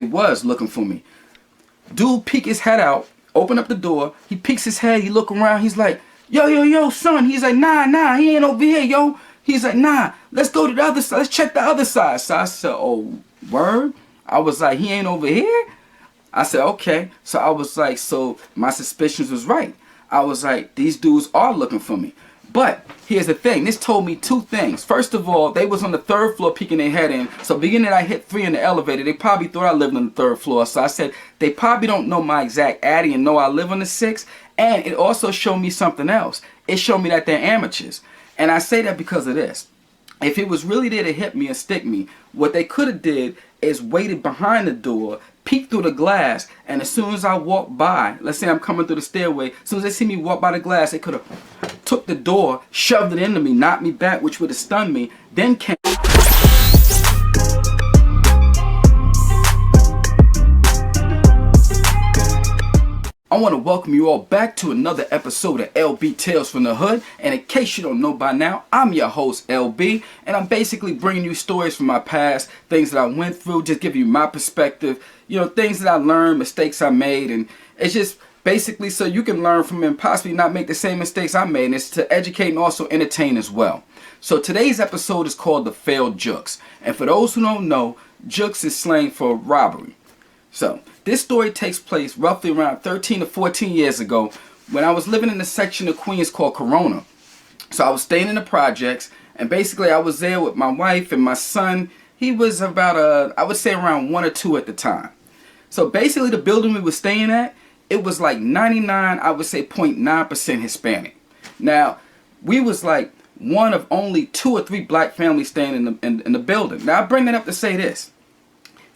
He was looking for me. Dude peek his head out, open up the door. He peeks his head. He look around. He's like, yo, yo, yo, son. He's like, nah, he ain't over here, yo. He's like, nah, let's go to the other side. Let's check the other side. So I said, oh, word? I was like, he ain't over here? I said, okay. So I was like, so my suspicions was right. I was like, these dudes are looking for me. But here's the thing. This told me two things. First of all, they was on the third floor peeking their head in. So beginning I hit 3 in the elevator, they probably thought I lived on the third floor. So I said, they probably don't know my exact addy and know I live on the 6th. And it also showed me something else. It showed me that they're amateurs. And I say that because of this. If it was really there to hit me and stick me, what they could have did is waited behind the door, peeked through the glass, and as soon as I walk by, let's say I'm coming through the stairway, as soon as they see me walk by the glass, they could have took the door, shoved it into me, knocked me back, which would have stunned me, then came. I want to welcome you all back to another episode of LB Tales from the Hood. And in case you don't know by now, I'm your host LB, and I'm basically bringing you stories from my past, things that I went through, just giving you my perspective, you know, things that I learned, mistakes I made, and it's just basically so you can learn from it and possibly not make the same mistakes I made, and it's to educate and also entertain as well. So today's episode is called The Failed Jukes, and for those who don't know, jukes is slang for robbery. So, this story takes place roughly around 13 to 14 years ago when I was living in a section of Queens called Corona. So I was staying in the projects, and basically I was there with my wife and my son. He was about, I would say around 1 or 2 at the time. So basically the building we were staying at, it was like 99, I would say 0.9% Hispanic. Now, we was like one of only 2 or 3 black families staying in the building. Now I bring that up to say this.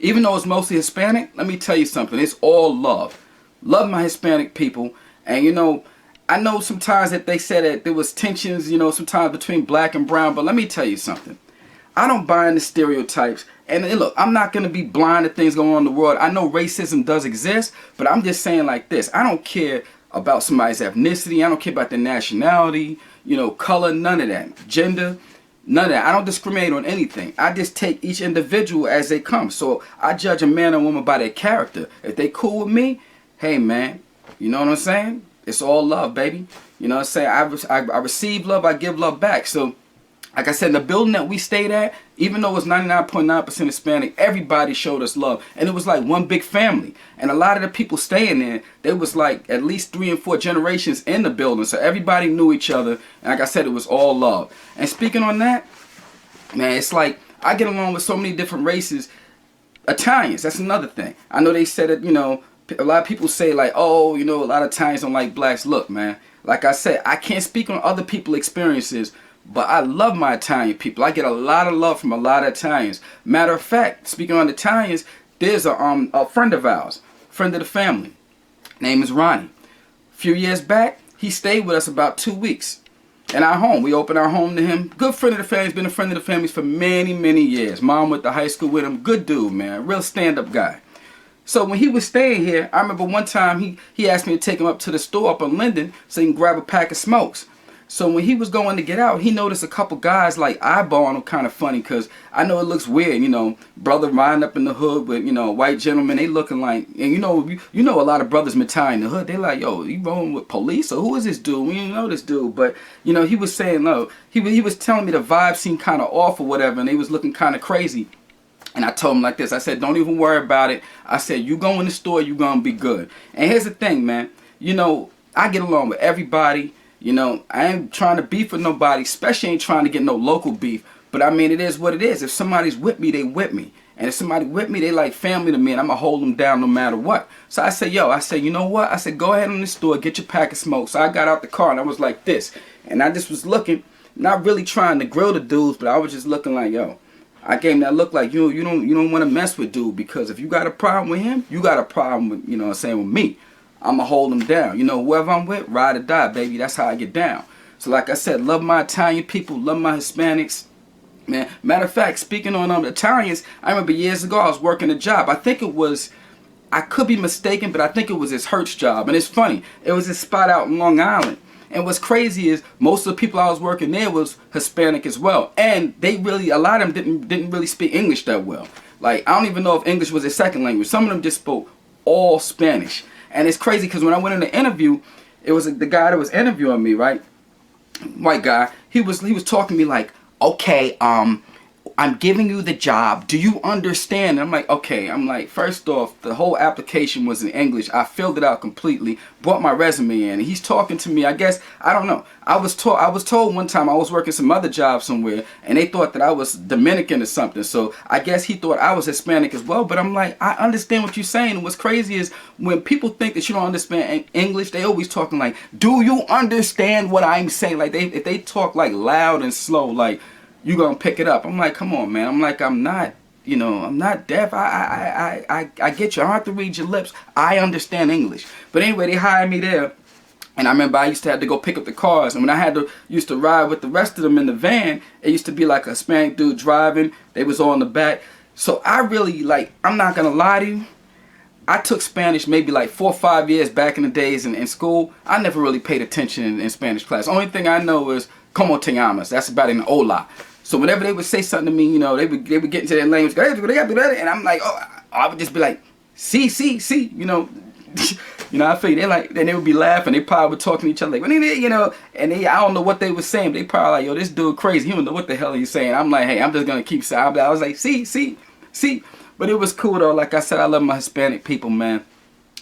Even though it's mostly Hispanic, let me tell you something. It's all love. Love my Hispanic people. And, you know, I know sometimes that they said that there was tensions, you know, sometimes between black and brown. But let me tell you something. I don't buy into stereotypes. And look, I'm not going to be blind to things going on in the world. I know racism does exist. But I'm just saying like this. I don't care about somebody's ethnicity. I don't care about their nationality, you know, color, none of that. Gender. None of that. I don't discriminate on anything. I just take each individual as they come. So I judge a man or woman by their character. If they cool with me, hey man, you know what I'm saying? It's all love, baby. You know what I'm saying? I receive love, I give love back. So like I said, in the building that we stayed at, even though it was 99.9% Hispanic, everybody showed us love. And it was like one big family. And a lot of the people staying there, there was like at least 3 and 4 generations in the building. So everybody knew each other. And like I said, it was all love. And speaking on that, man, it's like I get along with so many different races. Italians, that's another thing. I know they said it, you know, a lot of people say like, oh, you know, a lot of Italians don't like blacks. Look, man, like I said, I can't speak on other people's experiences, but I love my Italian people. I get a lot of love from a lot of Italians. Matter of fact, speaking on Italians, there's a friend of ours, friend of the family. Name is Ronnie. A few years back, he stayed with us about 2 weeks in our home. We opened our home to him. Good friend of the family. He's been a friend of the family for many, many years. Mom went to high school with him. Good dude, man. Real stand-up guy. So when he was staying here, I remember one time he asked me to take him up to the store up on Linden so he can grab a pack of smokes. So when he was going to get out, he noticed a couple guys like eyeballing him kind of funny, because I know it looks weird, you know, brother riding up in the hood with, you know, white gentlemen, they looking like, and you know a lot of brothers Matai in the hood, they like, yo, you rolling with police, or who is this dude? We didn't know this dude. But, you know, he was saying, no, he was telling me the vibe seemed kind of off or whatever, and they was looking kind of crazy. And I told him like this, I said, don't even worry about it. I said, you go in the store, you gonna be good. And here's the thing, man, you know, I get along with everybody. You know, I ain't trying to beef with nobody, especially ain't trying to get no local beef. But I mean, it is what it is. If somebody's with me, they with me. And if somebody with me, they like family to me, and I'm going to hold them down no matter what. So I said, you know what? I said, go ahead in the store, get your pack of smoke. So I got out the car, and I was like this. And I just was looking, not really trying to grill the dudes, but I was just looking like, yo. I gave him that look like, you don't want to mess with dude, because if you got a problem with him, you got a problem with, you know what I'm saying, with me. I'm going to hold them down. You know, whoever I'm with, ride or die, baby. That's how I get down. So like I said, love my Italian people, love my Hispanics. Man, matter of fact, speaking on Italians, I remember years ago I was working a job. I think it was, I could be mistaken, but I think it was his Hertz job. And it's funny, it was this spot out in Long Island. And what's crazy is most of the people I was working there was Hispanic as well. And they really, a lot of them didn't really speak English that well. Like, I don't even know if English was their second language. Some of them just spoke all Spanish. And it's crazy because when I went in the interview, it was the guy that was interviewing me, right? White guy. He was talking to me like, okay, I'm giving you the job. Do you understand? And I'm like, okay. I'm like, first off, the whole application was in English. I filled it out completely, brought my resume in, and he's talking to me. I guess, I don't know. I was told one time I was working some other job somewhere, and they thought that I was Dominican or something. So I guess he thought I was Hispanic as well. But I'm like, I understand what you're saying. And what's crazy is when people think that you don't understand English, they always talking like, do you understand what I'm saying? Like, if they talk like loud and slow, like, you gonna pick it up. I'm like, come on, man. I'm like, I'm not, I'm not deaf. I get you. I don't have to read your lips. I understand English. But anyway, they hired me there. And I remember I used to have to go pick up the cars. And when I used to ride with the rest of them in the van, it used to be like a Hispanic dude driving. They was all in the back. So I really, like, I'm not gonna lie to you. I took Spanish maybe like 4 or 5 years back in the days in school. I never really paid attention in Spanish class. Only thing I know is como te llamas. That's about an hola. So whenever they would say something to me, they would get into their language, and I'm like, I would just be like, see, I feel they like, then they would be laughing. They probably would talking to each other like, and I don't know what they were saying. They probably like, yo, this dude crazy. He don't know what the hell he's saying. I'm like, hey, I'm just gonna keep saying. I was like, see. But it was cool though. Like I said, I love my Hispanic people, man.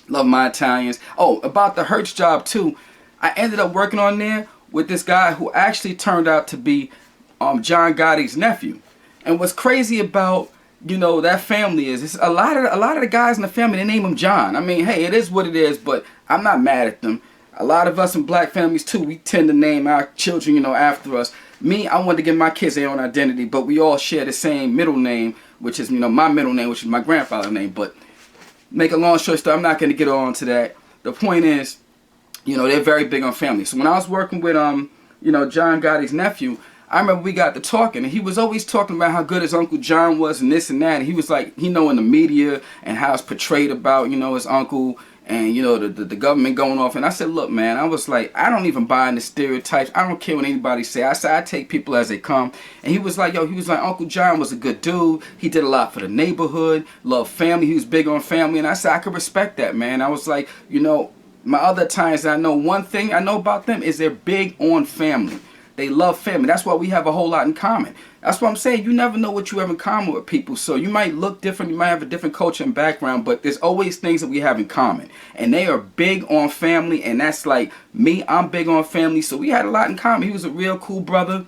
Love my Italians. Oh, about the Hertz job too. I ended up working on there with this guy who actually turned out to be John Gotti's nephew. And what's crazy about that family is a lot of the guys in the family, they name him John. I mean, hey, it is what it is, but I'm not mad at them. A lot of us in black families too, we tend to name our children after us. Me, I wanted to give my kids their own identity, but we all share the same middle name, which is my middle name, which is my grandfather's name. But make a long short story, I'm not going to get on to that. The point is, they're very big on family. So when I was working with John Gotti's nephew, I remember we got to talking, and he was always talking about how good his Uncle John was and this and that. And he was like, in the media and how it's portrayed about, his uncle and, the government going off. And I said, look, man, I was like, I don't even buy into stereotypes. I don't care what anybody say. I said, I take people as they come. And he was like, Uncle John was a good dude. He did a lot for the neighborhood, loved family. He was big on family. And I said, I could respect that, man. I was like, my other times I know one thing I know about them is they're big on family. They love family. That's why we have a whole lot in common. That's what I'm saying. You never know what you have in common with people. So you might look different. You might have a different culture and background, but there's always things that we have in common. And they are big on family. And that's like me. I'm big on family. So we had a lot in common. He was a real cool brother.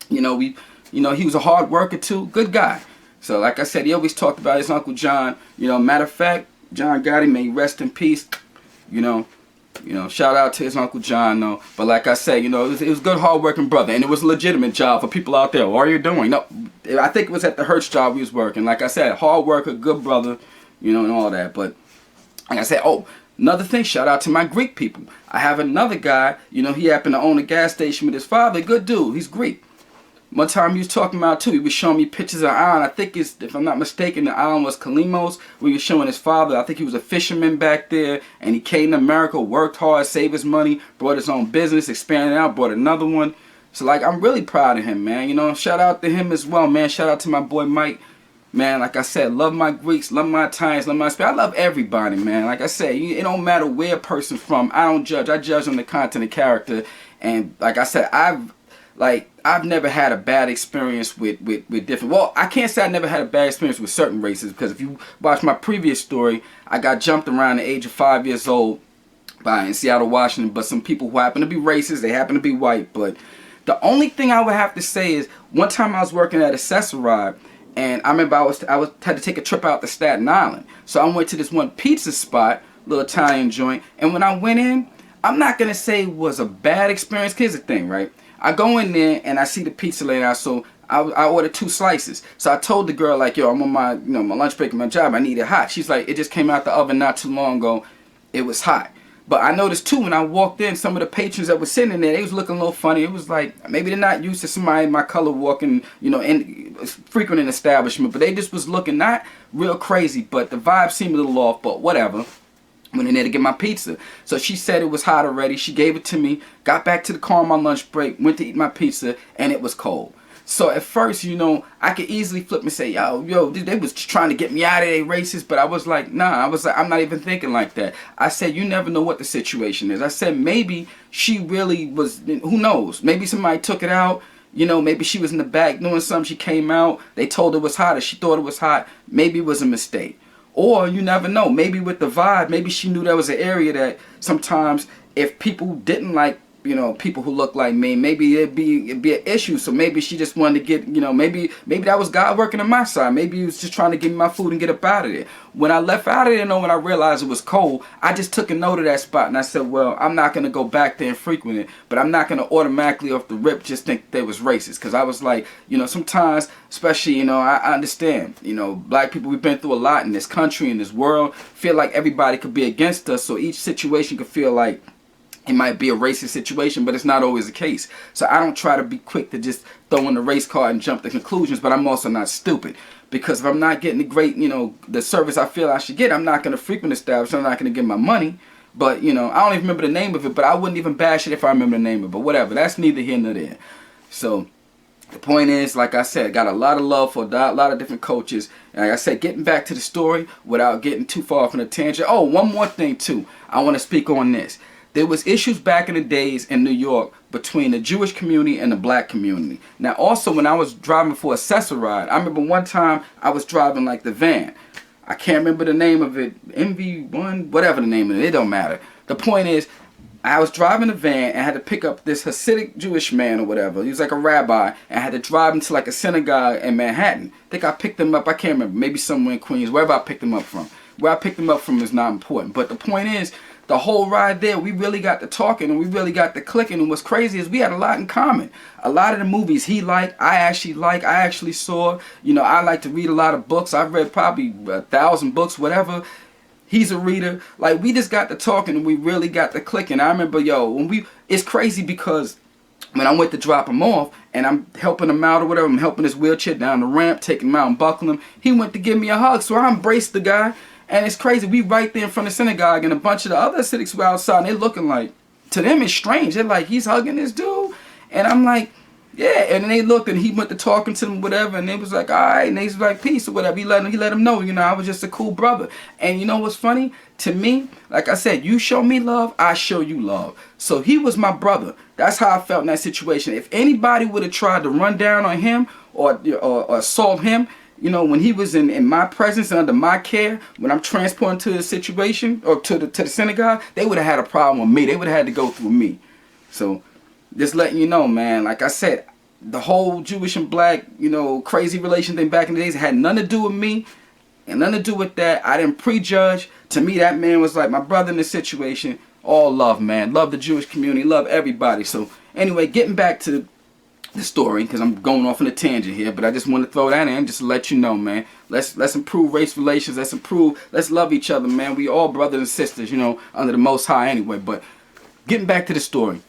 He was a hard worker too. Good guy. So like I said, he always talked about his Uncle John. Matter of fact, John Gotti, may rest in peace. Shout out to his Uncle John, though. But like I said, it was a good, hard-working brother. And it was a legitimate job for people out there. What are you doing? No, I think it was at the Hertz job he was working. Like I said, hard worker, good brother, and all that. But like I said, another thing, shout out to my Greek people. I have another guy, he happened to own a gas station with his father. Good dude. He's Greek. One time he was talking about too, he was showing me pictures of an island. I think if I'm not mistaken, the island was Kalimos. We were showing his father. I think he was a fisherman back there, and he came to America, worked hard, saved his money, brought his own business, expanded out, bought another one. So like, I'm really proud of him, man. Shout out to him as well, man. Shout out to my boy Mike. Man, like I said, love my Greeks, love my Italians, love my Spanish. I love everybody, man. Like I said, it don't matter where a person's from. I don't judge. I judge on the content and character. And like I said, I've never had a bad experience with different, well, I can't say I never had a bad experience with certain races, because if you watch my previous story, I got jumped around the age of 5 years old in Seattle, Washington, but some people who happen to be racist, they happen to be white. But the only thing I would have to say is, one time I was working at Accessoride, and I remember I had to take a trip out to Staten Island. So I went to this one pizza spot, little Italian joint, and when I went in, I'm not going to say it was a bad experience. Here's the thing, right? I go in there and I see the pizza laid out, so I ordered 2 slices. So I told the girl, like, yo, I'm on my my lunch break at my job. I need it hot. She's like, it just came out the oven not too long ago. It was hot. But I noticed too, when I walked in, some of the patrons that were sitting in there, they was looking a little funny. It was like, maybe they're not used to somebody my color walking, frequent in establishment, but they just was looking not real crazy, but the vibe seemed a little off, but whatever. Went in there to get my pizza. So she said it was hot already. She gave it to me. Got back to the car on my lunch break. Went to eat my pizza, and it was cold. So at first, I could easily flip and say, yo, they was trying to get me out of there, racist. But I was like, nah, I was like, I'm not even thinking like that. I said, you never know what the situation is. I said, maybe she really was, who knows? Maybe somebody took it out. Maybe she was in the back doing something. She came out. They told her it was hot, or she thought it was hot. Maybe it was a mistake. Or you never know. Maybe with the vibe, maybe she knew there was an area that sometimes if people didn't like, people who look like me, maybe it'd be an issue. So maybe she just wanted to get, maybe that was God working on my side. Maybe he was just trying to give me my food and get up out of there. When I left out of there, when I realized it was cold, I just took a note of that spot and I said, well, I'm not going to go back there and frequent it, but I'm not going to automatically off the rip just think they was racist. Because I was like, sometimes, especially, I understand, black people, we've been through a lot in this country, in this world, feel like everybody could be against us. So each situation could feel like it might be a racist situation, but it's not always the case. So I don't try to be quick to just throw in the race card and jump to conclusions, but I'm also not stupid. Because if I'm not getting the great, the service I feel I should get, I'm not going to frequent establishment, I'm not going to get my money. But, I don't even remember the name of it, but I wouldn't even bash it if I remember the name of it. But whatever, that's neither here nor there. So the point is, like I said, got a lot of love for a lot of different coaches. And like I said, getting back to the story without getting too far off on a tangent. Oh, one more thing too. I want to speak on this. There was issues back in the days in New York between the Jewish community and the black community. Now also when I was driving for a Cessna ride, I remember one time I was driving like the van. I can't remember the name of it, MV1, whatever the name of it, it don't matter. The point is, I was driving a van and I had to pick up this Hasidic Jewish man or whatever. He was like a rabbi, and I had to drive him to like a synagogue in Manhattan. I think I picked him up, I can't remember, maybe somewhere in Queens, wherever I picked him up from. Where I picked him up from is not important. But the point is, the whole ride there, we really got to talking and we really got to clicking. And what's crazy is we had a lot in common. A lot of the movies he liked, I actually saw. I like to read a lot of books. I've read probably 1,000 books, whatever. He's a reader. Like, we just got to talking and we really got to clicking. I remember, it's crazy because when I went to drop him off and I'm helping him out or whatever, I'm helping his wheelchair down the ramp, taking him out and buckling him, he went to give me a hug. So I embraced the guy. And it's crazy, we right there in front of the synagogue and a bunch of the other Hasidics were outside and they're looking like, to them it's strange. They're like, he's hugging this dude? And I'm like, yeah. And then they looked and he went to talking to them, whatever, and they was like, all right. And they was like, peace or whatever. He let them know, I was just a cool brother. And you know what's funny? To me, like I said, you show me love, I show you love. So he was my brother. That's how I felt in that situation. If anybody would have tried to run down on him or assault him, when he was in my presence and under my care, when I'm transporting to the situation or to the synagogue, they would have had a problem with me. They would have had to go through me. So just letting you know, man, like I said, the whole Jewish and black, crazy relation thing back in the days had nothing to do with me and nothing to do with that. I didn't prejudge. To me, that man was like my brother in this situation. All love, man. Love the Jewish community. Love everybody. So anyway, getting back to the story, because I'm going off on a tangent here, but I just want to throw that in just to let you know, man. Let's improve race relations. Let's love each other, man. We all brothers and sisters, under the Most High anyway. But getting back to the story.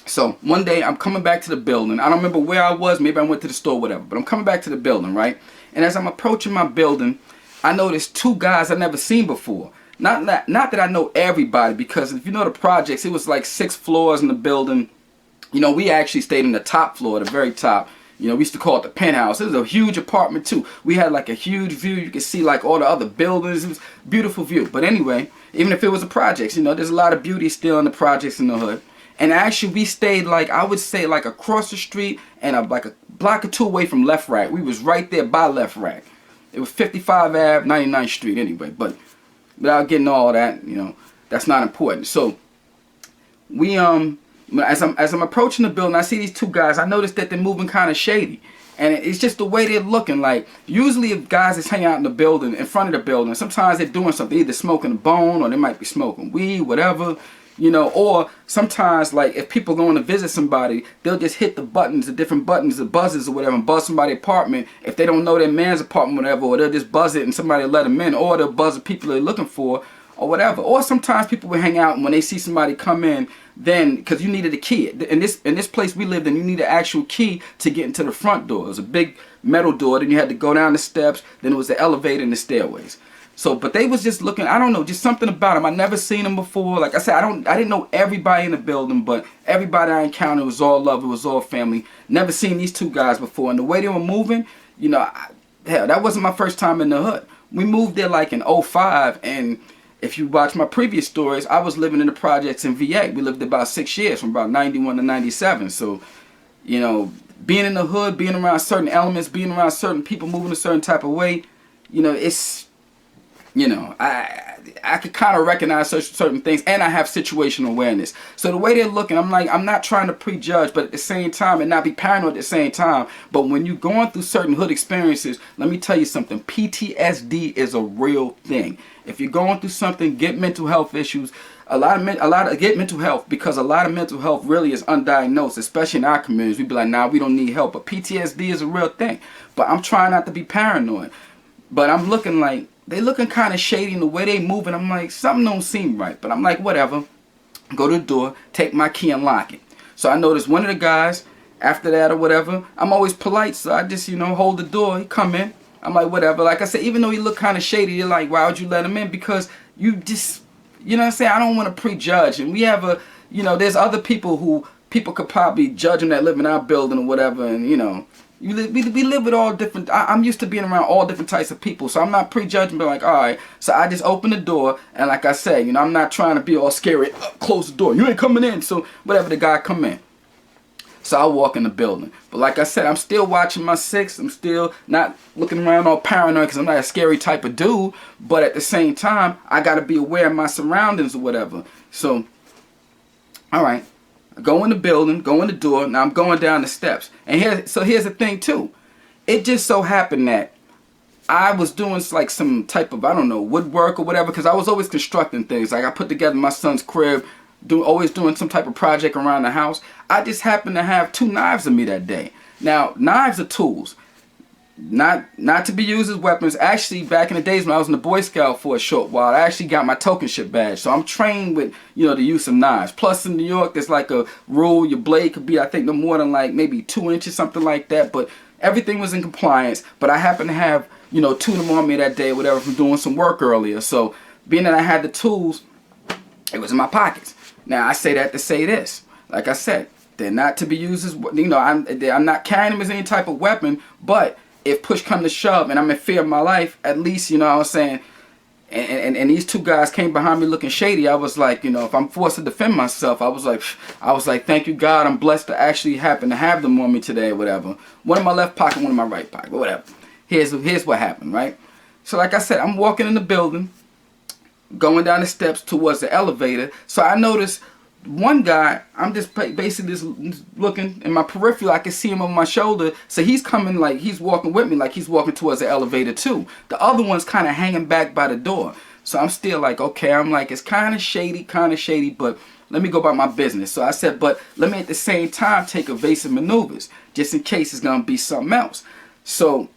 So one day I'm coming back to the building. I don't remember where I was. Maybe I went to the store, whatever. But I'm coming back to the building, right? And as I'm approaching my building, I noticed two guys I've never seen before. Not that I know everybody, because if you know the projects, it was like 6 floors in the building. We actually stayed in the top floor, the very top. We used to call it the penthouse. It was a huge apartment too. We had like a huge view. You could see like all the other buildings. It was a beautiful view. But anyway, even if it was a projects, there's a lot of beauty still in the projects in the hood. And actually we stayed like, I would say like across the street and like a block or two away from Left Rack. We was right there by Left Rack. It was 55 Ave, 99th Street anyway. But without getting all that, that's not important. So we as I'm approaching the building, I see these two guys. I noticed that they're moving kind of shady, and it's just the way they're looking. Like, usually if guys is hanging out in the building, in front of the building, sometimes they're doing something, either smoking a bone or they might be smoking weed, whatever, or sometimes like if people going to visit somebody, they'll just hit the buttons, the different buttons, the buzzers or whatever, and buzz somebody's apartment if they don't know their man's apartment or whatever, or they'll just buzz it and somebody let them in, or they'll buzz the people they're looking for or whatever. Or sometimes people will hang out and when they see somebody come in, then because you needed a key in this place we lived in, you need an actual key to get into the front door. It was a big metal door, then you had to go down the steps, then it was the elevator and the stairways. So, but they was just looking, I don't know, just something about them. I never seen them before. Like I said, I didn't know everybody in the building, but everybody I encountered was all love. It was all family. Never seen these two guys before. And the way they were moving, you know, hell, that wasn't my first time in the hood. We moved there like in '05, and if you watch my previous stories, I was living in the projects in VA. We lived there about 6 years, from about 91 to 97. So, you know, being in the hood, being around certain elements, being around certain people moving a certain type of way, you know, it's, you know, I could kind of recognize certain things, and I have situational awareness. So the way they're looking, I'm like, I'm not trying to prejudge, but at the same time, and not be paranoid at the same time. But when you're going through certain hood experiences, let me tell you something, PTSD is a real thing. If you're going through something, get mental health issues. Get mental health, because a lot of mental health really is undiagnosed, especially in our communities. We be like, nah, we don't need help. But PTSD is a real thing. But I'm trying not to be paranoid. But I'm looking like, they looking kind of shady in the way they moving. I'm like, something don't seem right. But I'm like, whatever. Go to the door, take my key and lock it. So I noticed one of the guys, after that or whatever, I'm always polite, so I just, you know, hold the door. He come in. I'm like, whatever. Like I said, even though he looked kind of shady, you're like, why would you let him in? Because you just, you know what I'm saying? I don't want to prejudge. And we have a, you know, there's other people who people could probably judge them that live in our building or whatever. And, you know, we live with all different, I'm used to being around all different types of people. So I'm not prejudging, but like, all right. So I just open the door. And like I said, you know, I'm not trying to be all scary. Close the door. You ain't coming in. So whatever, the guy come in. So I walk in the building. But like I said, I'm still watching my six. I'm still not looking around all paranoid, because I'm not a scary type of dude. But at the same time, I got to be aware of my surroundings or whatever. So, all right. I go in the building, go in the door. Now I'm going down the steps. And here's the thing too. It just so happened that I was doing like some type of, I don't know, woodwork or whatever, because I was always constructing things. Like I put together my son's crib, always doing some type of project around the house. I just happened to have 2 knives in me that day. Now, knives are tools. Not to be used as weapons. Actually, back in the days when I was in the Boy Scout for a short while, I actually got my tokenship badge. So I'm trained with, you know, the use of knives. Plus in New York, there's like a rule, your blade could be, I think, no more than like maybe 2 inches, something like that. But everything was in compliance. But I happened to have, you know, 2 of them on me that day or whatever from doing some work earlier. So being that I had the tools, it was in my pockets. Now, I say that to say this. Like I said, they're not to be used as, you know, I'm not carrying them as any type of weapon, but if push come to shove and I'm in fear of my life, at least, you know what I'm saying, and these 2 guys came behind me looking shady, I was like, you know, if I'm forced to defend myself, I was like, thank you God, I'm blessed to actually happen to have them on me today or whatever. One in my left pocket, one in my right pocket, but whatever. Here's what happened, right? So like I said, I'm walking in the building, going down the steps towards the elevator. So I noticed one guy, I'm just basically just looking in my peripheral, I can see him over my shoulder. So he's coming, like he's walking with me, like he's walking towards the elevator too. The other one's kind of hanging back by the door. So I'm still like, okay, I'm like, it's kind of shady, but let me go about my business. So I said, but let me at the same time take evasive maneuvers, just in case it's going to be something else. So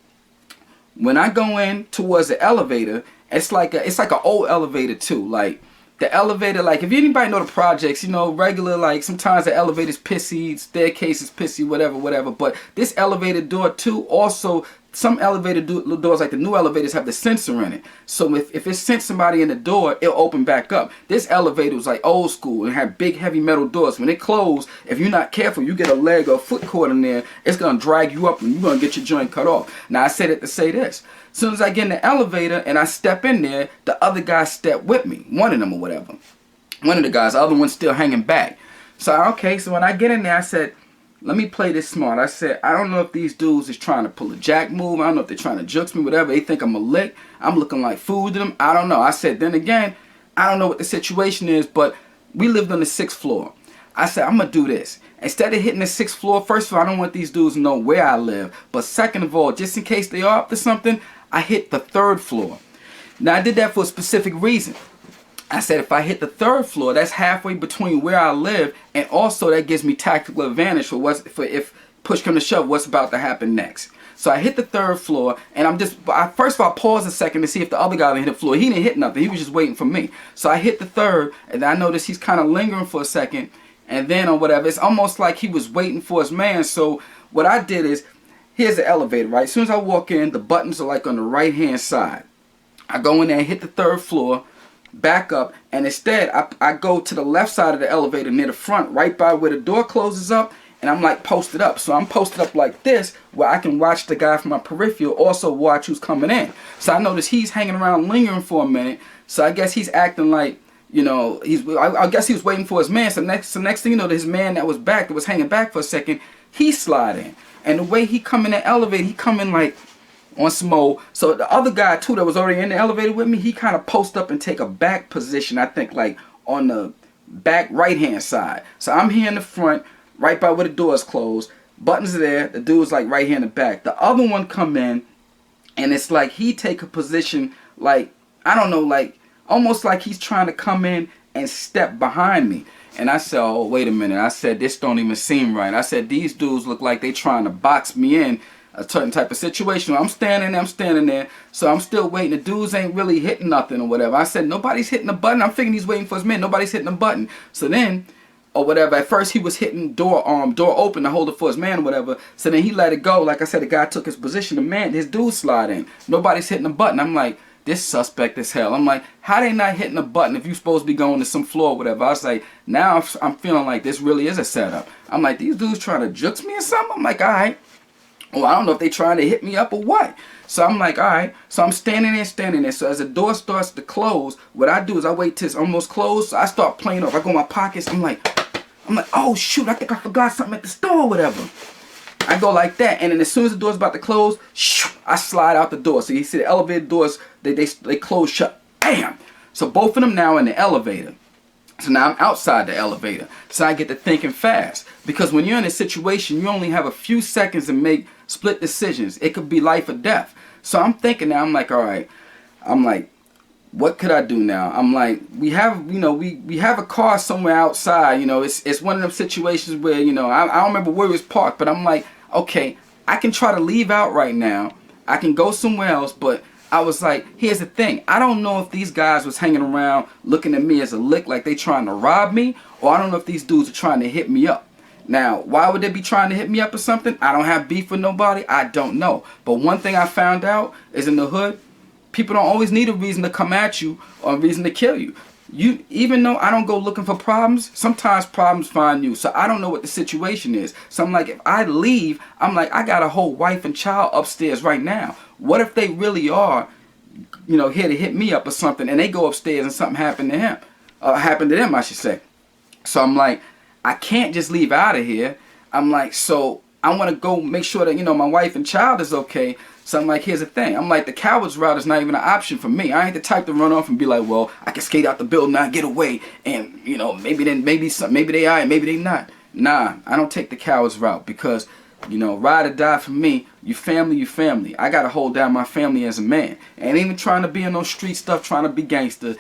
when I go in towards the elevator, it's like an old elevator too. Like the elevator, like if anybody know the projects, you know, regular, like sometimes the elevator's pissy, staircase is pissy, whatever. But this elevator door too, also some elevator doors, like the new elevators, have the sensor in it. So if it sent somebody in the door, it'll open back up. This elevator was like old school and had big heavy metal doors. When it closed, if you're not careful, you get a leg or a foot caught in there, it's gonna drag you up and you're gonna get your joint cut off. Now I said it to say this. As soon as I get in the elevator and I step in there, the other guy stepped with me. One of them or whatever. One of the guys, the other one's still hanging back. So okay, so when I get in there, I said, let me play this smart. I said, I don't know if these dudes is trying to pull a jack move. I don't know if they're trying to jukes me, whatever. They think I'm a lick. I'm looking like food to them. I don't know. I said, then again, I don't know what the situation is, but we lived on the 6th floor. I said, I'm going to do this. Instead of hitting the 6th floor, first of all, I don't want these dudes to know where I live. But second of all, just in case they are up to something, I hit the 3rd floor. Now, I did that for a specific reason. I said if I hit the 3rd floor, that's halfway between where I live, and also that gives me tactical advantage for if push come to shove, what's about to happen next. So I hit the 3rd floor, and first of all, I paused a second to see if the other guy didn't hit the floor. He didn't hit nothing. He was just waiting for me. So I hit the 3rd, and I noticed he's kind of lingering for a second, and then or whatever. It's almost like he was waiting for his man. So what I did is, here's the elevator, right? As soon as I walk in, the buttons are like on the right-hand side. I go in there and hit the 3rd floor, back up, and instead I go to the left side of the elevator near the front, right by where the door closes up, and I'm like posted up. So I'm posted up like this, where I can watch the guy from my peripheral also watch who's coming in. So I notice he's hanging around lingering for a minute. So I guess he's acting like, you know, I guess he was waiting for his man. So next thing you know, his man that was hanging back for a second, he slide in. And the way he come in the elevator, he come in like on some old. So the other guy too that was already in the elevator with me, he kind of post up and take a back position, I think like on the back right hand side. So I'm here in the front, right by where the doors closed. Buttons are there. The dude's like right here in the back. The other one come in, and it's like he take a position like, I don't know, like almost like he's trying to come in and step behind me. And I said, oh, wait a minute. I said, this don't even seem right. I said, these dudes look like they trying to box me in a certain type of situation. I'm standing there. So I'm still waiting. The dudes ain't really hitting nothing or whatever. I said, nobody's hitting the button. I'm figuring he's waiting for his man. Nobody's hitting the button. So then, or whatever, at first he was hitting door open to hold it for his man or whatever. So then he let it go. Like I said, the guy took his position. The man, his dude slide in. Nobody's hitting the button. I'm like, this suspect as hell. I'm like, how they not hitting the button if you supposed to be going to some floor or whatever? I was like, now I'm feeling like this really is a setup. I'm like, these dudes trying to jukes me or something? I'm like, all right. Well, I don't know if they trying to hit me up or what. So I'm like, all right. So I'm standing there. So as the door starts to close, what I do is I wait till it's almost closed. So I start playing off. I go in my pockets. I'm like, oh shoot, I think I forgot something at the store or whatever. I go like that, and then as soon as the door's about to close, I slide out the door. So you see the elevator doors, they close shut. Bam! So both of them now in the elevator. So now I'm outside the elevator. So I get to thinking fast. Because when you're in a situation, you only have a few seconds to make split decisions. It could be life or death. So I'm thinking now, I'm like, all right. I'm like, what could I do now? I'm like, we have a car somewhere outside. You know, it's one of them situations where, you know, I don't remember where it was parked, but I'm like, okay, I can try to leave out right now. I can go somewhere else, but I was like, here's the thing. I don't know if these guys was hanging around looking at me as a lick like they trying to rob me, or I don't know if these dudes are trying to hit me up. Now, why would they be trying to hit me up or something? I don't have beef with nobody. I don't know. But one thing I found out is in the hood, people don't always need a reason to come at you or a reason to kill you. Even though I don't go looking for problems, sometimes problems find you. So I don't know what the situation is. So I'm like, if I leave, I'm like, I got a whole wife and child upstairs right now. What if they really are, you know, here to hit me up or something, and they go upstairs and something happened to him, happened to them, I should say. So I'm like, I can't just leave out of here. I'm like, so I want to go make sure that, you know, my wife and child is okay. So I'm like, here's the thing. I'm like, the coward's route is not even an option for me. I ain't the type to run off and be like, well, I can skate out the building and get away, and you know, maybe they are, maybe they not. Nah, I don't take the coward's route because, you know, ride or die for me. You family. I gotta hold down my family as a man. Ain't even trying to be in no street stuff, trying to be gangster.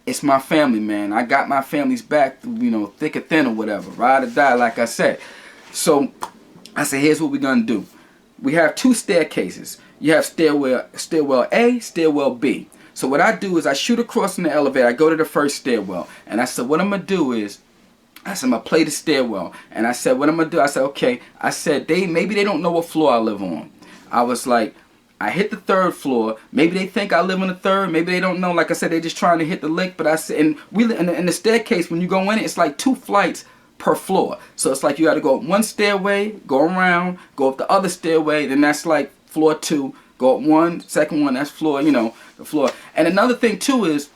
It's my family, man. I got my family's back, you know, thick or thin or whatever. Ride or die, like I said. So I said, here's what we're gonna do. We have 2 staircases. You have stairwell A, stairwell B. So what I do is I shoot across in the elevator. I go to the first stairwell. And I said, what I'm going to do is, I said, I'm going to play the stairwell. And I said, what I'm going to do, I said, okay. I said, maybe they don't know what floor I live on. I was like, I hit the 3rd floor. Maybe they think I live on the 3rd. Maybe they don't know. Like I said, they're just trying to hit the lick. But I said, and in the staircase, when you go in it, it's like 2 flights per floor. So it's like you got to go up 1 stairway, go around, go up the other stairway. Then that's like floor 2. Go up 1, second one, that's floor, you know, the floor. And another thing too is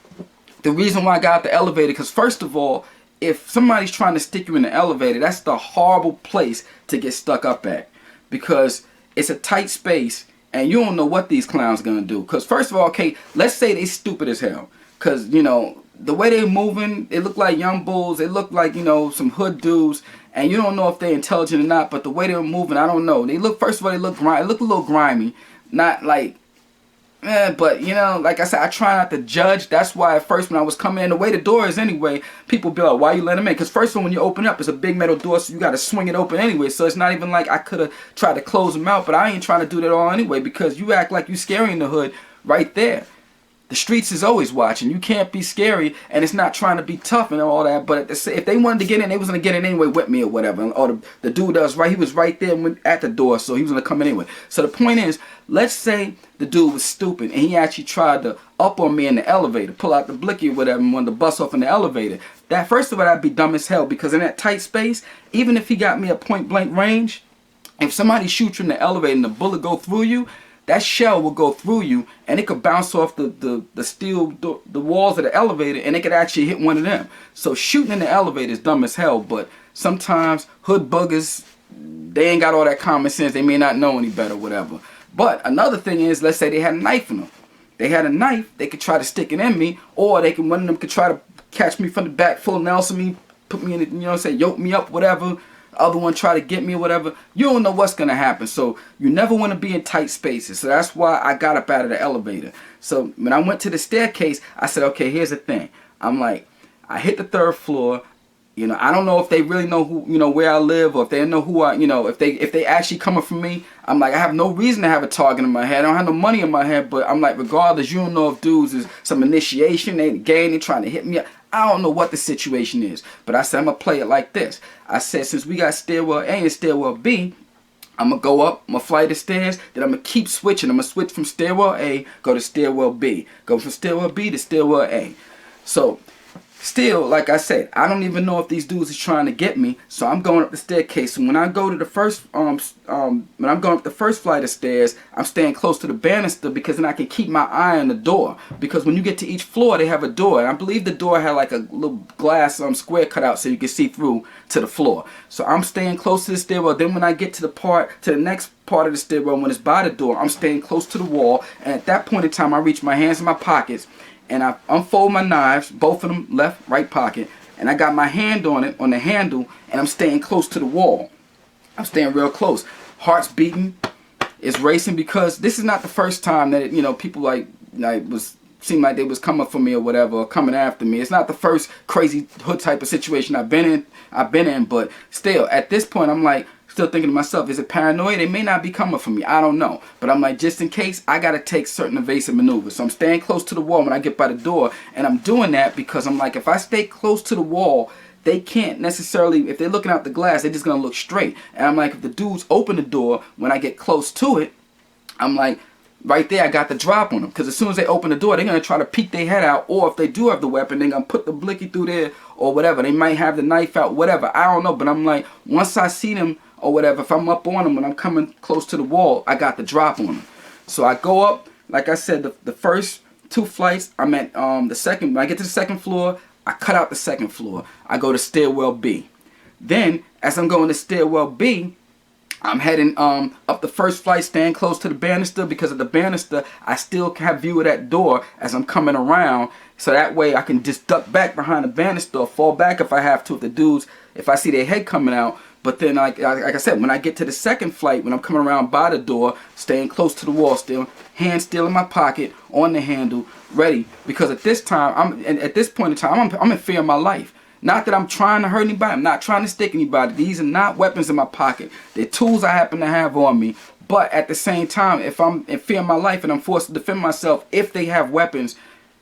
the reason why I got the elevator, because first of all, if somebody's trying to stick you in the elevator, that's the horrible place to get stuck up at, because it's a tight space and you don't know what these clowns are gonna do. Because first of all, okay, let's say they stupid as hell, because, you know, the way they're moving, they look like young bulls. They look like, you know, some hood dudes, and you don't know if they're intelligent or not. But the way they're moving, I don't know. They look, first of all, they look grimy. They look a little grimy, not like, but you know, like I said, I try not to judge. That's why at first when I was coming in, the way the door is anyway, people be like, why you let them in? Because first of all, when you open up, it's a big metal door, so you got to swing it open anyway. So it's not even like I could have tried to close them out, but I ain't trying to do that all anyway, because you act like you scary in the hood right there. the streets is always watching. You can't be scary, and it's not trying to be tough and all that. But if they wanted to get in, they was gonna get in anyway with me or whatever. Or the dude that was right, he was right there at the door, so he was gonna come in anyway. So the point is, let's say the dude was stupid and he actually tried to up on me in the elevator, pull out the blicky or whatever, and wanted to bust off in the elevator. That first of all, I'd be dumb as hell, because in that tight space, even if he got me at point blank range, if somebody shoots you in the elevator and the bullet go through you, that shell will go through you, and it could bounce off the steel, the walls of the elevator, and it could actually hit one of them. So shooting in the elevator is dumb as hell, but sometimes hood buggers, they ain't got all that common sense. They may not know any better, whatever. But another thing is, let's say they had a knife in them. They had a knife, they could try to stick it in me, or one of them could try to catch me from the back, full Nelson me, put me in it, you know what I'm saying, yoke me up, whatever. Other one try to get me or whatever. You don't know what's gonna happen. So you never want to be in tight spaces. So that's why I got up out of the elevator. So when I went to the staircase, I said, okay, here's the thing. I'm like, I hit the 3rd floor. You know, I don't know if they really know who, you know, where I live, or if they know who I, you know, if they actually coming for me. I'm like, I have no reason to have a target in my head. I don't have no money in my head, but I'm like, regardless, you don't know if dudes is some initiation, they gang, they trying to hit me up. I don't know what the situation is, but I said I'm gonna play it like this. I said, since we got stairwell A and stairwell B, I'm gonna go up my flight of stairs, then I'm gonna keep switching. I'm gonna switch from stairwell A, go to stairwell B, go from stairwell B to stairwell A. So still, like I said, I don't even know if these dudes is trying to get me, so I'm going up the staircase. And when I go to the first, when I'm going up the first flight of stairs, I'm staying close to the banister, because then I can keep my eye on the door. Because when you get to each floor, they have a door, and I believe the door had like a little glass square cut out so you can see through to the floor. So I'm staying close to the stairwell. Then when I get to the next part of the stairwell, when it's by the door, I'm staying close to the wall. And at that point in time, I reach my hands in my pockets, and I unfold my knives, both of them left, right pocket, and I got my hand on it, on the handle, and I'm staying close to the wall. I'm staying real close. Heart's beating, it's racing, because this is not the first time that, you know, people seemed like they was coming for me or whatever, or coming after me. It's not the first crazy hood type of situation I've been in, but still, at this point, I'm like, still thinking to myself, is it paranoia? They may not be coming for me. I don't know. But I'm like, just in case, I got to take certain evasive maneuvers. So I'm staying close to the wall when I get by the door. And I'm doing that because I'm like, if I stay close to the wall, they can't necessarily, if they're looking out the glass, they're just going to look straight. And I'm like, if the dudes open the door, when I get close to it, I'm like, right there, I got the drop on them. Because as soon as they open the door, they're going to try to peek their head out. Or if they do have the weapon, they're going to put the blicky through there or whatever. They might have the knife out, whatever. I don't know. But I'm like, once I see them or whatever, if I'm up on them when I'm coming close to the wall, I got the drop on them. So I go up, like I said, the first 2 flights, I'm at the second. When I get to the 2nd floor, I cut out the 2nd floor. I go to stairwell B. Then, as I'm going to stairwell B, I'm heading up the first flight, staying close to the banister, because of the banister, I still have view of that door as I'm coming around. So that way I can just duck back behind the banister or fall back if I have to, if I see their head coming out. But then, like I said, when I get to the 2nd flight, when I'm coming around by the door, staying close to the wall still, hand still in my pocket, on the handle, ready. Because at this time, at this point in time, I'm in fear of my life. Not that I'm trying to hurt anybody. I'm not trying to stick anybody. These are not weapons in my pocket. They're tools I happen to have on me. But at the same time, if I'm in fear of my life and I'm forced to defend myself, if they have weapons,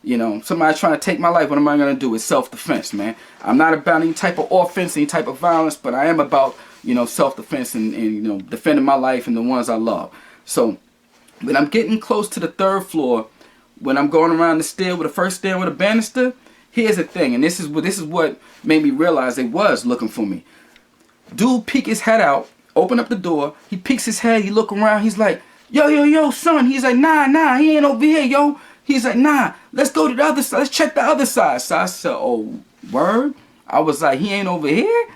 you know, somebody's trying to take my life, what am I going to do? It's self-defense, man. I'm not about any type of offense, any type of violence, but I am about, you know, self-defense and you know, defending my life and the ones I love. So when I'm getting close to the 3rd floor, when I'm going around the stair with the first stair with a banister, here's the thing, and this is what made me realize they was looking for me. Dude peek his head out, open up the door, he peeks his head, he look around, he's like, yo, son. He's like, nah, he ain't over here, yo. He's like, nah, let's go to the other side. Let's check the other side. So I said, oh, word? I was like, he ain't over here?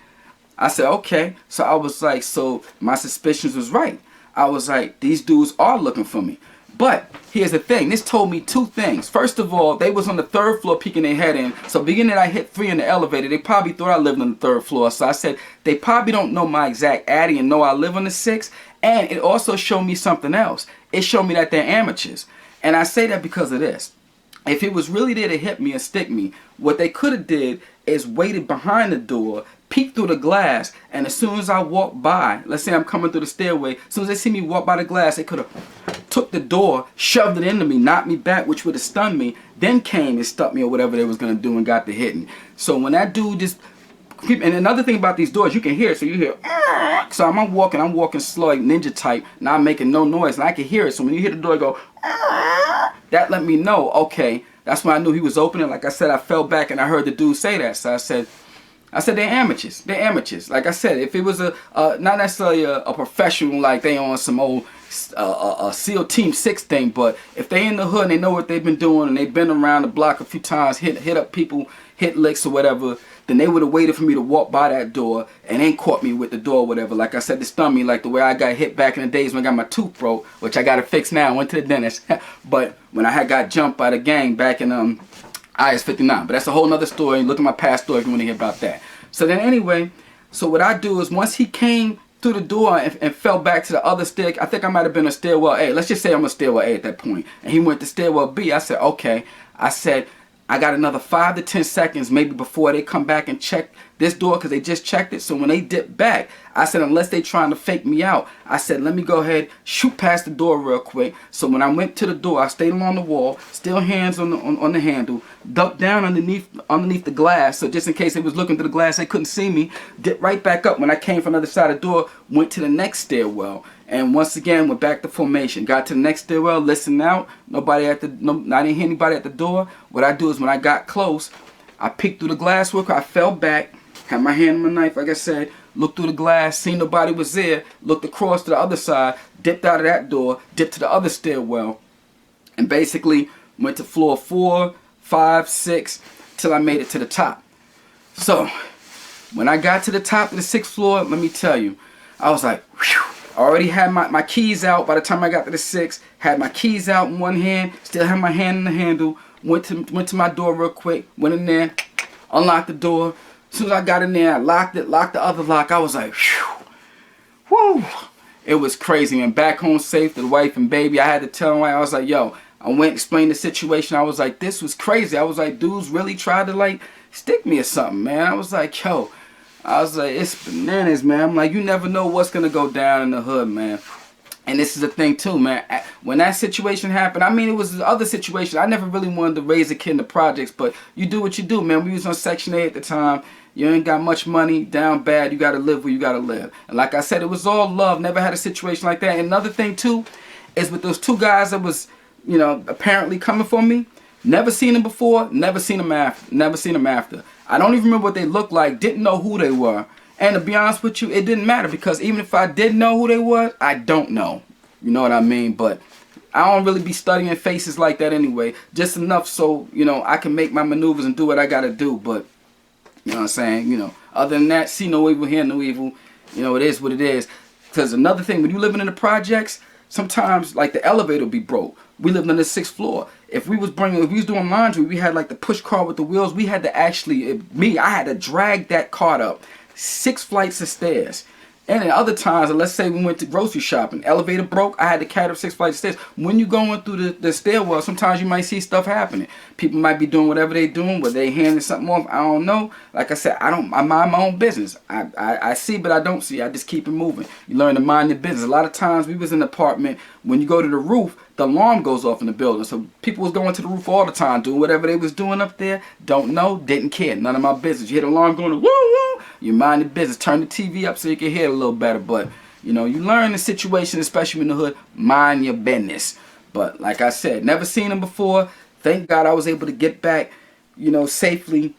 I said, okay. So I was like, so my suspicions was right. I was like, these dudes are looking for me. But here's the thing. This told me 2 things. First of all, they was on the 3rd floor peeking their head in. So beginning I hit 3 in the elevator, they probably thought I lived on the 3rd floor. So I said, they probably don't know my exact addy and know I live on the 6th. And it also showed me something else. It showed me that they're amateurs. And I say that because of this. If it was really there to hit me and stick me, what they could have did is waited behind the door, peeked through the glass, and as soon as I walk by, let's say I'm coming through the stairway, as soon as they see me walk by the glass, they could have took the door, shoved it into me, knocked me back, which would have stunned me, then came and stuck me or whatever they was going to do and got to hitting. So when that dude just... And another thing about these doors, you can hear it. So you hear... So I'm walking slow, like ninja type, not making no noise, and I can hear it. So when you hear the door go... That let me know, okay, that's when I knew he was opening. Like I said, I fell back and I heard the dude say that. So I said, they're amateurs. They're amateurs. Like I said, if it was not necessarily a professional, like they on some old SEAL Team 6 thing, but if they in the hood and they know what they've been doing and they've been around the block a few times, hit up people, hit licks or whatever, then they would have waited for me to walk by that door and then caught me with the door or whatever. Like I said, to stun me, like the way I got hit back in the days when I got my tooth broke, which I got to fix now. I went to the dentist. But when I had got jumped by the gang back in IS 59. But that's a whole nother story. Look at my past story if you want to hear about that. So then anyway, so what I do is once he came through the door and fell back to the other stair, I think I might have been a stairwell A. Let's just say I'm a stairwell A at that point. And he went to stairwell B. I said, okay. I said, I got another 5 to 10 seconds maybe before they come back and check this door because they just checked it. So when they dip back, I said, unless they trying to fake me out, I said, let me go ahead, shoot past the door real quick. So when I went to the door, I stayed along the wall, still hands on the handle, ducked down underneath the glass. So just in case they was looking through the glass, they couldn't see me. Dipped right back up. When I came from the other side of the door, went to the next stairwell. And once again, went back to formation. Got to the next stairwell, listened out. I didn't hear anybody at the door. What I do is when I got close, I peeked through the glass real quick. I fell back, had my hand on my knife, like I said, looked through the glass, seen nobody was there, looked across to the other side, dipped out of that door, dipped to the other stairwell, and basically went to floor 4, 5, 6, till I made it to the top. So, when I got to the top of the 6th floor, let me tell you, I was like, whew. I already had my keys out by the time I got to the 6th. Had my keys out in one hand, still had my hand on the handle. Went to my door real quick. Went in there, unlocked the door. As soon as I got in there, I locked it, locked the other lock. I was like, whew, woo. It was crazy, man. Back home safe to the wife and baby. I had to tell them, I was like, yo, I went and explained the situation. I was like, this was crazy. I was like, dudes really tried to like stick me or something, man. I was like, yo. I was like, it's bananas, man. I'm like, you never know what's going to go down in the hood, man. And this is the thing, too, man. When that situation happened, I mean, it was the other situation. I never really wanted to raise a kid in the projects, but you do what you do, man. We was on Section 8 at the time. You ain't got much money, down bad. You got to live where you got to live. And like I said, it was all love. Never had a situation like that. And another thing, too, is with those 2 guys that was, you know, apparently coming for me. Never seen them before, never seen them after. I don't even remember what they looked like, didn't know who they were. And to be honest with you, it didn't matter because even if I did know who they were, I don't know. You know what I mean? But I don't really be studying faces like that anyway. Just enough so, you know, I can make my maneuvers and do what I got to do. But, you know what I'm saying? You know, other than that, see no evil, hear no evil. You know, it is what it is. Because another thing, when you living in the projects, sometimes like the elevator will be broke. We lived on the 6th floor. If we was doing laundry, we had like the push car with the wheels. We had to actually, I had to drag that cart up 6 flights of stairs. And at other times, let's say we went to grocery shopping, elevator broke, I had to carry up 6 flights of stairs. When you going through the stairwell, sometimes you might see stuff happening. People might be doing whatever they doing, whether they handing something off, I don't know. Like I said, I mind my own business. I see, but I don't see. I just keep it moving. You learn to mind your business. A lot of times we was in an apartment, when you go to the roof, the alarm goes off in the building. So people was going to the roof all the time, doing whatever they was doing up there. Don't know, didn't care. None of my business. You hear the alarm going, woo woo. You mind your business. Turn the TV up so you can hear it a little better. But, you know, you learn the situation, especially in the hood. Mind your business. But like I said, never seen them before. Thank God I was able to get back, you know, safely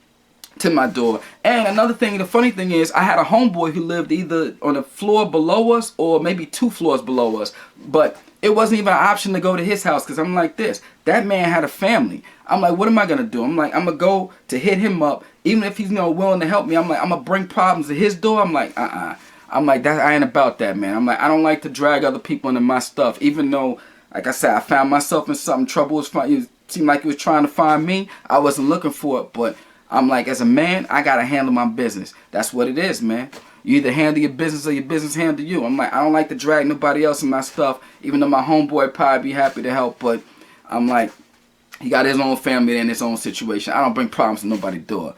to my door. And another thing, the funny thing is, I had a homeboy who lived either on a floor below us or maybe 2 floors below us. But it wasn't even an option to go to his house because I'm like this. That man had a family. I'm like, what am I going to do? I'm like, I'm going to go to hit him up. Even if he's, you know, willing to help me, I'm like, I'm going to bring problems to his door. I'm like, I'm like, I ain't about that, man. I'm like, I don't like to drag other people into my stuff. Even though, like I said, I found myself in something. Trouble was fun. It seemed like he was trying to find me. I wasn't looking for it. But I'm like, as a man, I got to handle my business. That's what it is, man. You either handle your business or your business handle you. I'm like, I don't like to drag nobody else in my stuff, even though my homeboy probably be happy to help. But I'm like, he got his own family and his own situation. I don't bring problems to nobody's door.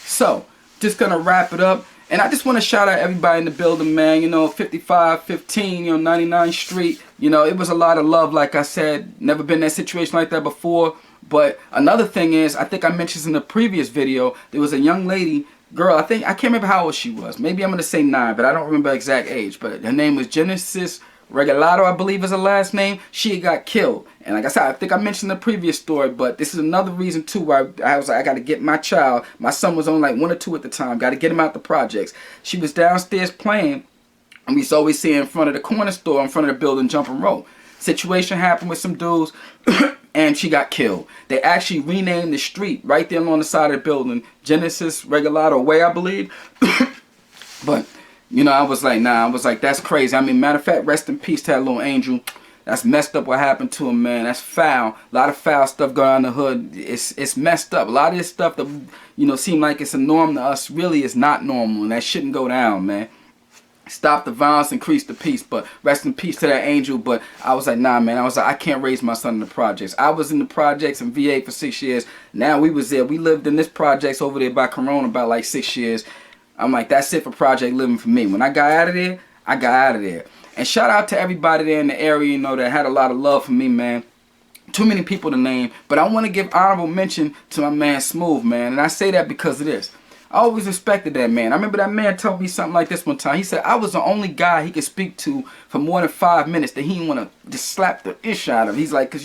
So, just going to wrap it up. And I just want to shout out everybody in the building, man. 5515, 99th Street. It was a lot of love, like I said. Never been in that situation like that before. But another thing is, I think I mentioned in the previous video, there was a young lady, girl, I can't remember how old she was. Maybe I'm going to say 9, but I don't remember her exact age. But her name was Genesis Regalado, I believe is her last name. She had got killed. And like I said, I think I mentioned the previous story, but this is another reason too why I was like, I got to get my child. My son was only like 1 or 2 at the time. Got to get him out the projects. She was downstairs playing, and we used to always see her in front of the corner store, in front of the building, jumping rope. Situation happened with some dudes, and she got killed. They actually renamed the street right there on the side of the building, Genesis Regalado Way, I believe. But I was like, nah, I was like, that's crazy. I mean, matter of fact, rest in peace to that little angel. That's messed up what happened to him, man. That's foul. A lot of foul stuff going on in the hood. It's messed up. A lot of this stuff that, seem like it's a norm to us really is not normal. And that shouldn't go down, man. Stop the violence, increase the peace. But rest in peace to that angel. But I was like, nah, man. I was like, I can't raise my son in the projects. I was in the projects in VA for 6 years. Now we was there. We lived in this projects over there by Corona about like 6 years. I'm like, that's it for project living for me. When I got out of there, I got out of there. And shout out to everybody there in the area, that had a lot of love for me, man. Too many people to name. But I want to give honorable mention to my man Smooth, man. And I say that because of this. I always respected that man. I remember that man told me something like this one time. He said I was the only guy he could speak to for more than 5 minutes that he didn't want to just slap the ish out of. He's like, because,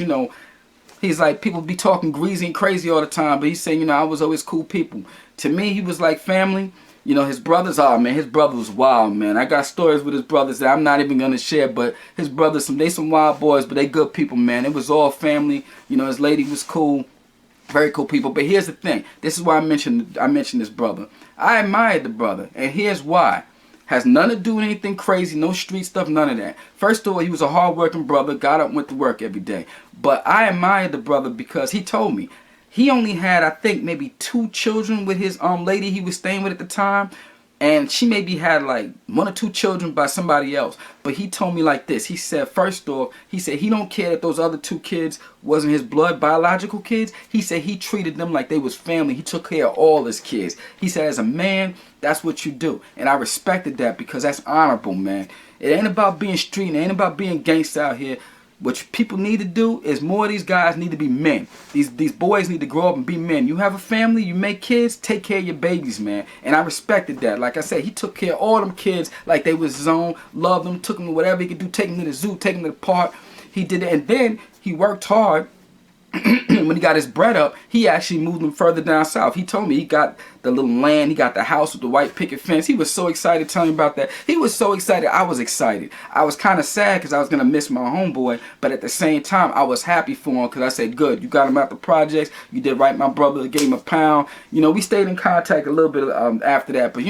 he's like, people be talking greasy and crazy all the time. But he's saying, I was always cool people. To me, he was like family. His brothers, his brother was wild, man. I got stories with his brothers that I'm not even going to share, but his brothers, they some wild boys, but they good people, man. It was all family. His lady was cool. Very cool people. But here's the thing. This is why I mentioned this brother. I admired the brother, and here's why. Has nothing to do with anything crazy, no street stuff, none of that. First of all, he was a hard-working brother, got up and went to work every day. But I admired the brother because he told me, he only had, I think, maybe 2 children with his lady he was staying with at the time. And she maybe had like 1 or 2 children by somebody else. But he told me like this. He said, first off, he said he don't care that those other 2 kids wasn't his blood biological kids. He said he treated them like they was family. He took care of all his kids. He said as a man, that's what you do. And I respected that because that's honorable, man. It ain't about being street. It ain't about being gangsta out here. What people need to do is more of these guys need to be men. These boys need to grow up and be men. You have a family, you make kids, take care of your babies, man. And I respected that. Like I said, he took care of all them kids like they was his own, loved them, took them to whatever he could do, take them to the zoo, take them to the park. He did it, and then he worked hard. When he got his bread up, he actually moved them further down south. He told me he got the little land, he got the house with the white picket fence. He was so excited telling me about that. He was so excited, I was excited. I was kind of sad because I was going to miss my homeboy, but at the same time, I was happy for him because I said, good, you got him out the projects, you did right, my brother, gave him a pound. We stayed in contact a little bit after that, but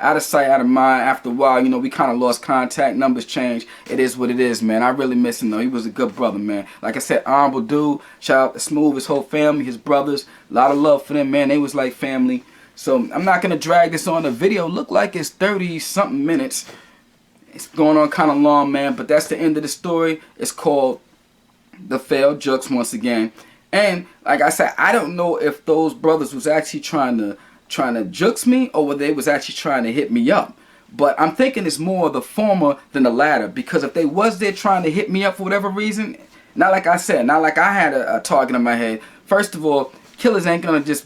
out of sight, out of mind. After a while, we kind of lost contact. Numbers changed. It is what it is, man. I really miss him, though. He was a good brother, man. Like I said, honorable dude. Shout out to Smooth, his whole family, his brothers. A lot of love for them, man. They was like family. So I'm not going to drag this on. The video look like it's 30-something minutes. It's going on kind of long, man. But that's the end of the story. It's called The Failed Jokes once again. And like I said, I don't know if those brothers was actually trying to jukes me or whether they was actually trying to hit me up. But I'm thinking it's more the former than the latter, because if they was there trying to hit me up for whatever reason, not like I said, not like I had a target in my head. First of all, killers ain't gonna just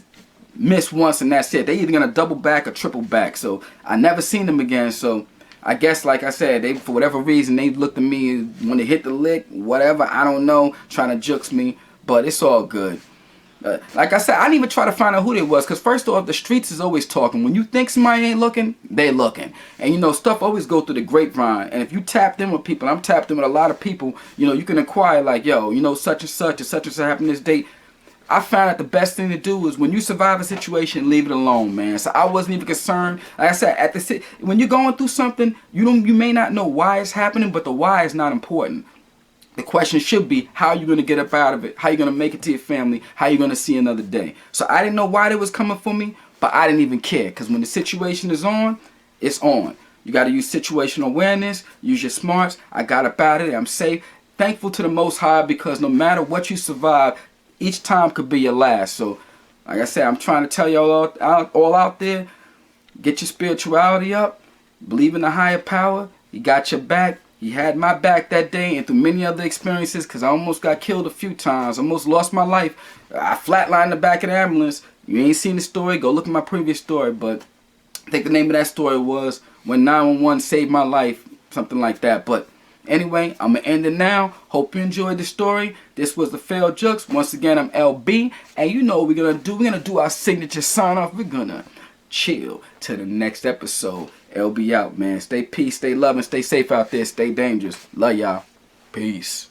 miss once and that's it. They either gonna double back or triple back. So I never seen them again. So I guess, like I said, they, for whatever reason, they looked at me when they hit the lick, whatever, I don't know, trying to jukes me, but it's all good. Like I said, I didn't even try to find out who they was, because first off, the streets is always talking. When you think somebody ain't looking, they looking. And stuff always go through the grapevine. And if you tapped in with people, I'm tapped in with a lot of people, you can inquire like, yo, such and such happened this date. I found that the best thing to do is when you survive a situation, leave it alone, man. So I wasn't even concerned. Like I said, when you're going through something, you may not know why it's happening, but the why is not important. The question should be, how are you going to get up out of it? How are you going to make it to your family? How are you going to see another day? So I didn't know why they was coming for me, but I didn't even care. Because when the situation is on, it's on. You got to use situational awareness, use your smarts. I got up out of it. I'm safe. Thankful to the Most High, because no matter what you survive, each time could be your last. So, like I said, I'm trying to tell y'all all out there, Get your spirituality up. Believe in a higher power. He got your back. He had my back that day and through many other experiences, because I almost got killed a few times. Almost lost my life. I flatlined in the back of the ambulance. You ain't seen the story? Go look at my previous story. But I think the name of that story was When 911 Saved My Life. Something like that. But anyway, I'm going to end it now. Hope you enjoyed the story. This was the Failed Jokes. Once again, I'm LB. And you know what we're going to do. We're going to do our signature sign off. We're going to chill to the next episode. LB out, man. Stay peace, stay love, and stay safe out there. Stay dangerous. Love y'all. Peace.